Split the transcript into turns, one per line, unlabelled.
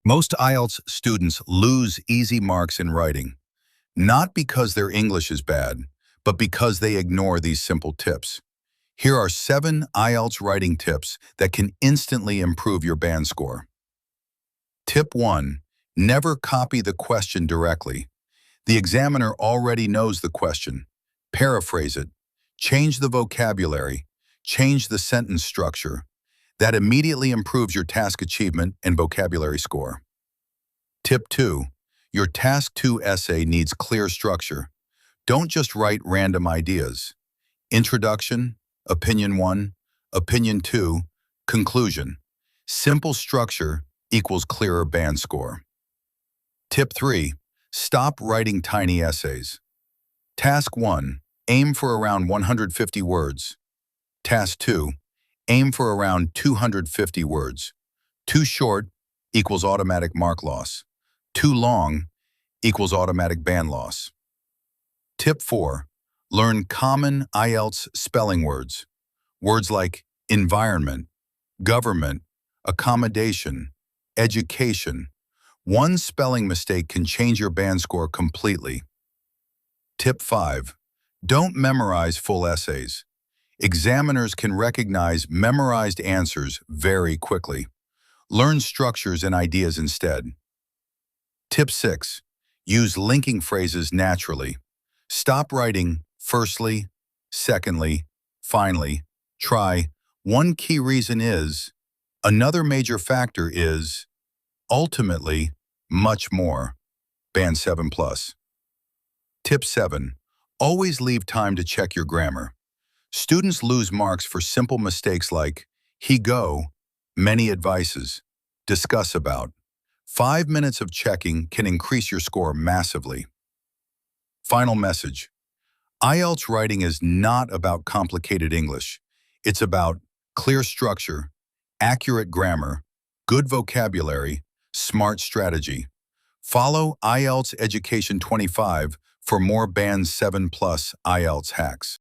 Most IELTS students lose easy marks in writing, not because their English is bad, but because they ignore these simple tips. Here are 7 IELTS writing tips that can instantly improve your band score. Tip 1. Never copy the question directly. The examiner already knows the question. Paraphrase it. Change the vocabulary. Change the sentence structure. That immediately improves your task achievement and vocabulary score. Tip 2. Your Task 2 essay needs clear structure. Don't just write random ideas. Introduction, Opinion 1, Opinion 2, Conclusion. Simple structure equals clearer band score. Tip 3. Stop writing tiny essays. Task 1. Aim for around 150 words. Task 2. Aim for around 250 words. Too short equals automatic mark loss. Too long equals automatic band loss. Tip 4. Learn common IELTS spelling words. Words like environment, government, accommodation, education. One spelling mistake can change your band score completely. Tip 5. Don't memorize full essays. Examiners can recognize memorized answers very quickly. Learn structures and ideas instead. Tip 6. Use linking phrases naturally. Stop writing firstly, secondly, finally, try. One key reason is, another major factor is, ultimately, much more. Band 7+. Tip 7. Always leave time to check your grammar. Students lose marks for simple mistakes like he go, many advices, discuss about. 5 minutes of checking can increase your score massively. Final message. IELTS writing is not about complicated English. It's about clear structure, accurate grammar, good vocabulary, smart strategy. Follow IELTS Education 25 for more Band 7+ IELTS hacks.